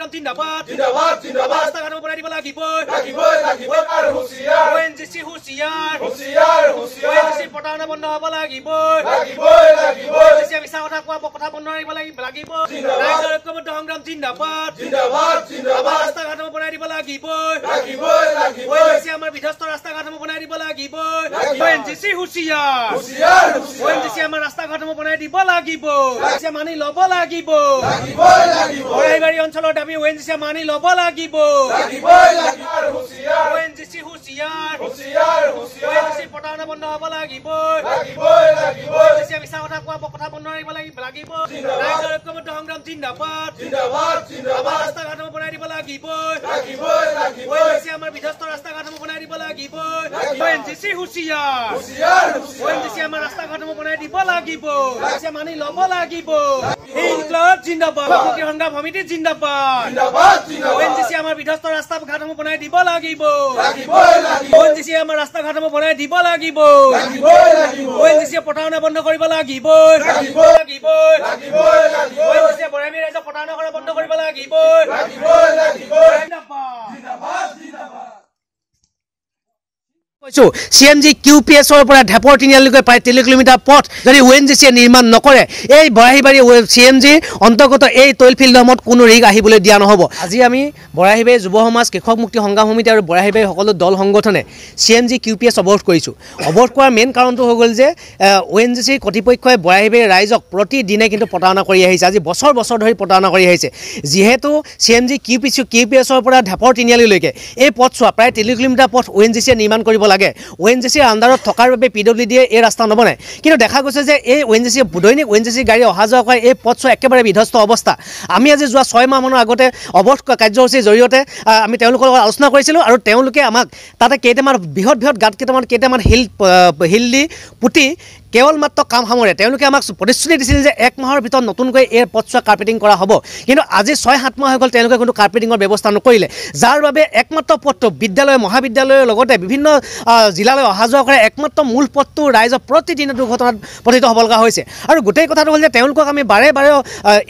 সংগ্ৰাম জিন্দাবাদ জিন্দাবাদ জিন্দাবাদ ৰাস্তা ঘাট বনাই দিব লাগিবই লাগিবই লাগিবই আৰু হুঁচিয়াৰ ওএনজিচি হুঁচিয়াৰ হুঁচিয়াৰ হুঁচিয়াৰ ওএনজিচি প্ৰতাৰণা বন্ধ হ'ব লাগিবই লাগিবই লাগিবই ওএনজিচি মিছা কথা কোৱা কথা বন্ধ কৰিব লাগিব ৰাইজৰ ঐক্যবদ্ধ সংগ্ৰাম জিন্দাবাদ জিন্দাবাদ জিন্দাবাদ ৰাস্তা ঘাট বনাই দিব লাগিবই লাগিবই লাগিবই ওএনজিচি আমাৰ বিধ্বস্ত ৰাস্তা ঘাট বনাই দিব লাগিবই ওএনজিচি হুঁচিয়াৰ হুঁচিয়াৰ ওএনজিচি আমাৰ ৰাস্তা ঘাট বনাই দিব লাগিব ওএনজিচি মানি ল'ব লাগিব লাগিবই লাগিবই বৰাইবাৰী অঞ্চলৰ দাবী ওএনজিচি মানি ল'ব লাগিব লাগিবই লাগিবই হুঁচিয়াৰ ওএনজিচি হুঁচিয়াৰ হুঁচিয়াৰ হুঁচিয়াৰ ওএনজিচি প্ৰতাৰণা বন্ধ হ'ব লাগিবই লাগিবই লাগিবই ওএনজিচি মিছা কথা কোৱা কথা বন্ধ কৰিব লাগিব ৰাইজৰ ঐক্যবদ্ধ সংগ্ৰাম জিন্দাবাদ জিন্দাবাদ আমাৰ জিন্দাবাদ ৰাস্তা ঘাট বনাই দিব লাগিবই লাগিবই লাগিবই ওএনজিচি আমাৰ বিধ্বস্ত ৰাস্তা ঘাট বনাই দিব লাগিবই ওএনজিচি হুঁচিয়াৰ হুঁচিয়াৰ হুঁচিয়াৰ ওএনজিচি আমাৰ ৰাস্তা ঘাট বনাই দিব লাগিব ওএনজিচি মানি ল'ব লাগিব ইনকলাব জিন্দাবাদ মুক্তি সংগ্ৰাম সমিতি জিন্দাবাদ জিন্দাবাদ জিন্দাবাদ ওএনজিচি আমাৰ বিধ্বস্ত ৰাস্তা ঘাট বনাই দিব লাগিব লাগিবই লাগিবই ওএনজিচি আমাৰ ৰাস্তা ঘাট বনাই দিব লাগিব লাগিবই লাগিবই ওএনজিচি প্ৰতাৰণা বন্ধ কৰিব লাগিবই লাগিবই লাগিবই লাগিবই লাগিবই ওএনজিচি বৰাইবাৰী ৰাইজক প্ৰতাৰণা কৰা বন্ধ কৰিব লাগিবই লাগিবই লাগিবই জিন্দাবাদ জিন্দাবাদ জিন্দাবাদ CMG QPSৰ পৰা ঢেপৰ তিনিআলিলৈকে প্ৰায় 3 কিলোমিটাৰ পথ যদি ওএনজিচিয়ে নিৰ্মাণ নকৰে এই বৰাহিবাৰী CMG অন্তৰ্গত এই তৈল ফিল্ডসমূহত কোনো ৰিগ আহিবলৈ দিয়া নহ'ব আজি আমি বৰাহিবাৰী যুৱ সমাজ কৃষক মুক্তি সংগ্ৰাম সমিতি আৰু বৰাহিবাৰী সকলো দল সংগঠনে CMG QPS অৱৰোধ কৰিছোঁ অৱৰোধ কৰাৰ মেইন কাৰণটো হৈ গ'ল যে ওএনজিচি কৰ্তৃপক্ষই বৰাহিবাৰী ৰাইজক প্ৰতিদিনে কিন্তু প্ৰতাৰণা কৰি আহিছে আজি বছৰ বছৰ ধৰি প্ৰতাৰণা কৰি আহিছে যিহেতু CMG QPSৰ পৰা ঢেপৰ তিনিআলিলৈকে এই পথছোৱা প্ৰায় 3 কিলোমিটাৰ পথ ওএনজিচিয়ে নিৰ্মাণ কৰিব লাগে ওএনজিচিৰ আণ্ডাৰত থকাৰ বাবে পিডব্লিউডিয়ে এই ৰাস্তা নবনায় কিন্তু দেখা গৈছে যে এই ওএনজিচি দৈনিক ওএনজিচি গাড়ী অহা যোৱা কৰে এই পথছোৱা একেবাৰে বিধ্বস্ত অৱস্থা আমি আজি যোৱা 6 মাহমানৰ আগতে অৱৰোধ কাৰ্যসূচীৰ জৰিয়তে আমি তেওঁলোকৰ লগত আলোচনা কৰিছিলোঁ আৰু তেওঁলোকে আমাক তাতে কেইটামান বৃহৎ গাঁত কেইটামান হিল দি পুতি কেৱল মাত্ৰ কাম সামৰে তেওঁলোকে আমাক প্ৰতিশ্ৰুতি দিছিল যে 1 মাহৰ ভিতৰত নতুনকৈ এই পথছোৱা কাৰ্পেটিং কৰা হ'ব কিন্তু আজি 6-7 মাহ হৈ গ'ল তেওঁলোকে কোনো কাৰ্পেটিঙৰ ব্যৱস্থা নকৰিলে যাৰ বাবে একমাত্ৰ পথটো বিদ্যালয় মহাবিদ্যালয়ৰ লগতে বিভিন্ন জিলালৈ অহা যোৱা কৰে একমাত্ৰ মূল পথটো ৰাইজৰ প্ৰতিদিনে দুৰ্ঘটনাত পতিত হ'ব লগা হৈছে আৰু গোটেই কথাটো হ'ল যে তেওঁলোকক আমি বাৰে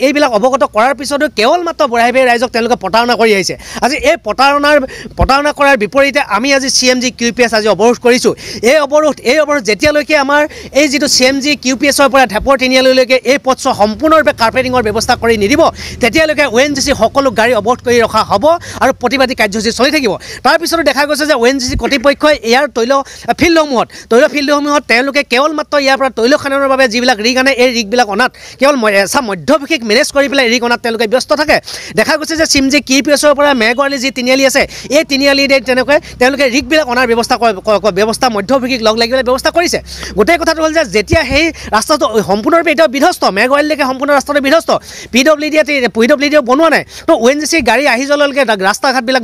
এইবিলাক অৱগত কৰাৰ পিছতো কেৱল মাত্ৰ বৰাহিবাৰী ৰাইজক তেওঁলোকে প্ৰতাৰণা কৰি আহিছে আজি এই প্ৰতাৰণা কৰাৰ বিপৰীতে আমি আজি CMG QPS আজি অৱৰোধ কৰিছোঁ এই অৱৰোধ যেতিয়ালৈকে আমাৰ এই যিটো CMG QPSৰ পৰা ঢেপৰ তিনিআলিলৈকে এই পথছোৱা সম্পূৰ্ণৰূপে কাৰ্পেটিঙৰ ব্যৱস্থা কৰি নিদিব তেতিয়ালৈকে ওএনজিচি সকলো গাড়ী অৱৰোধ কৰি ৰখা হ'ব আৰু প্ৰতিবাদী কাৰ্যসূচী চলি থাকিব তাৰপিছতো দেখা গৈছে যে ওএনজিচি কৰ্তৃপক্ষই ইয়াৰ তৈল ফিল্ডসমূহত তেওঁলোকে কেৱল মাত্ৰ ইয়াৰ পৰা তৈল খাননৰ বাবে যিবিলাক ৰিগ আনে এই ৰিগবিলাক অনাত কেৱল এচাম মধ্যভোগীক মেনেজ কৰি পেলাই ৰিগ অনাত তেওঁলোকে ব্যস্ত থাকে দেখা গৈছে যে CMG QPSৰ পৰা মেঘৱালী যি তিনিআলি আছে এই তিনিআলিতে তেওঁলোকে ৰিগবিলাক অনাৰ ব্যৱস্থা মধ্যভোগীক লগ লাগিবলৈ ব্যৱস্থা কৰিছে গোটেই কথাটো হ'ল যে যেতিয়া সেই ৰাস্তাটো সম্পূৰ্ণৰূপে এতিয়া বিধ্বস্ত মেঘৱালীলৈকে সম্পূৰ্ণ ৰাস্তাটো বিধ্বস্ত পিডব্লিউডিয়ে বনোৱা নাই তো ওএনজিচি গাড়ী আহি যোৱালৈকে ৰাস্তা ঘাটবিলাক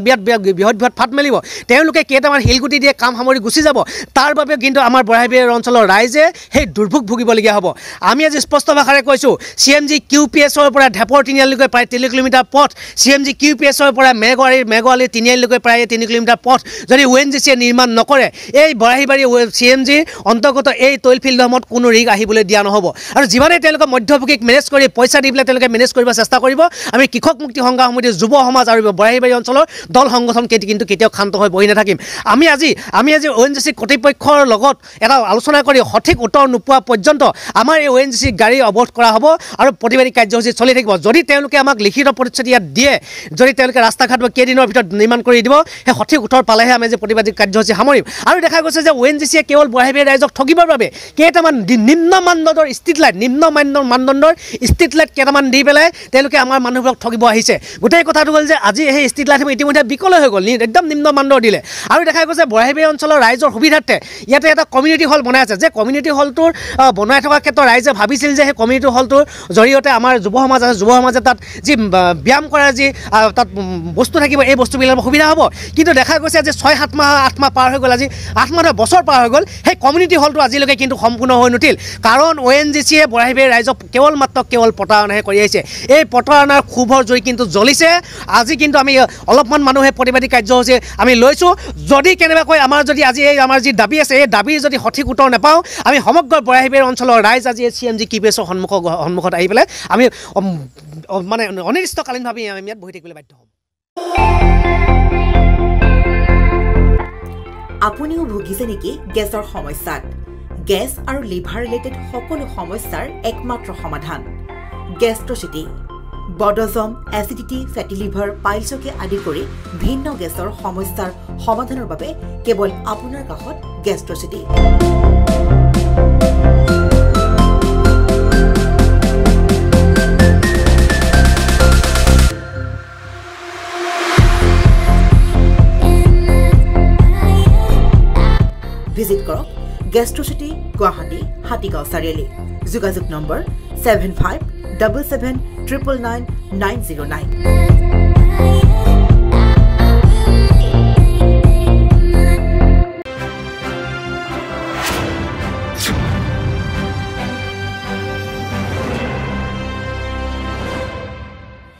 বৃহৎ ফাট মেলিব তেওঁলোকে কেইটামান শিলগুটি দিয়ে কাম সামৰি গুচি যাব তাৰ বাবে কিন্তু আমাৰ বৰাহিবাৰী অঞ্চলৰ ৰাইজে সেই দুৰ্ভোগ ভুগিবলগীয়া হ'ব আমি আজি স্পষ্ট ভাষাৰে কৈছোঁ CMG QPSৰ পৰা ঢেপৰ তিনিআলিলৈকে প্ৰায় 3 কিলোমিটাৰ পথ CMG QPSৰ পৰা মেঘৱালী তিনিআলিলৈকে প্ৰায় 3 কিলোমিটাৰ পথ যদি ওএনজিচিয়ে নিৰ্মাণ নকৰে এই বৰাহিবাৰী CMG অন্তৰ্গত এই তৈল ফিল্ডসমূহত কোনো ৰিগ আহিবলৈ দিয়া নহ'ব আৰু যিমানে তেওঁলোকে মধ্যভোগীক মেনেজ কৰি পইচা দি পেলাই তেওঁলোকে মেনেজ কৰিব চেষ্টা কৰিব আমি কৃষক মুক্তি সংগ্ৰাম সমিতিৰ যুৱ সমাজ আৰু বৰাহিবাৰী অঞ্চলৰ দল সংগঠন কিন্তু কেতিয়াও ক্ষান্ত হৈ বহি নাথাকিম আমি আজি ওএনজিচি কৰ্তৃপক্ষৰ লগত এটা আলোচনা কৰি সঠিক উত্তৰ নোপোৱা পৰ্যন্ত আমাৰ এই ওএনজিচি গাড়ী অৱৰোধ কৰা হ'ব আৰু প্ৰতিবাদী কাৰ্যসূচী চলি থাকিব যদি তেওঁলোকে আমাক লিখিত প্ৰতিশ্ৰুতি ইয়াত দিয়ে যদি তেওঁলোকে ৰাস্তা ঘাট কেইদিনৰ ভিতৰত নিৰ্মাণ কৰি দিব সেই সঠিক উত্তৰ পালেহে আমি যে প্ৰতিবাদী কাৰ্যসূচী সামৰিম আৰু দেখা গৈছে যে ওএনজিচিয়ে কেৱল বৰাহিবাৰী ৰাইজক ঠগিবৰ বাবে কেইটামান নিম্ন মানদণ্ডৰ ষ্ট্ৰীট লাইট কেইটামান দি পেলাই তেওঁলোকে আমাৰ মানুহবোৰক ঠগিব আহিছে গোটেই কথাটো হ'ল যে আজি সেই ষ্ট্ৰীট লাইটসমূহ ইতিমধ্যে বিকল হৈ গ'ল একদম নিম্ন মানদণ্ডৰ দিলে আৰু দেখা গৈছে বৰাহিবাৰী অঞ্চলৰ ৰাইজৰ সুবিধাৰ্থে ইয়াতে এটা কমিউনিটি হল বনাই আছে যে কমিউনিটি হলটোৰ বনাই থকাৰ ক্ষেত্ৰত ৰাইজে ভাবিছিল যে সেই কমিউনিটি হলটোৰ জৰিয়তে আমাৰ যুৱ সমাজে তাত যি ব্যায়াম কৰাৰ যি তাত বস্তু থাকিব এই বস্তুবিলাক সুবিধা হ'ব কিন্তু দেখা গৈছে যে 6-7 মাহ 8 মাহ পাৰ হৈ গ'ল আজি 8 মাহ বছৰ পাৰ হৈ গ'ল সেই কমিউনিটি হলটো আজিলৈকে কিন্তু সম্পূৰ্ণ হৈ নুঠিল কাৰণ ওএনজিচিয়ে বৰাহিবাৰী ৰাইজক কেৱল প্ৰতাৰণাহে কৰি আহিছে এই প্ৰতাৰণাৰ ক্ষোভৰ জুই কিন্তু জ্বলিছে আজি কিন্তু আমি অলপমান মানুহে প্ৰতিবাদী কাৰ্যসূচী আমি লৈছোঁ যদি কেনেবাকৈ আমাৰ যি দাবী আছে এই দাবীৰ যদি সঠিক উত্তৰ নাপাওঁ আমি সমগ্ৰ বৰাহিবাৰী অঞ্চলৰ ৰাইজ আজি CMG QPSৰ সন্মুখত আহি পেলাই আমি মানে অনিৰ্দিষ্টকালীনভাৱে আমি ইয়াত বহি থাকিবলৈ বাধ্য হ'ম আপুনিও ভুগিছে নেকি গেছৰ সমস্যাত গেছ আৰু লিভাৰ ৰিলেটেড সকলো সমস্যাৰ একমাত্ৰ সমাধান গেষ্ট্ৰচিটি বডজম এচিডিটি ফেটি লিভাৰ পাইলছকে আদি কৰি ভিন্ন গেছৰ সমস্যাৰ সমাধানৰ বাবে কেৱল আপোনাৰ কাষত গেষ্ট্ৰচিটি ভিজিট কৰক গেষ্ট্ৰচিটি গুৱাহাটী হাতীগাঁও চাৰিআলি যোগাযোগ নম্বৰ 7577999909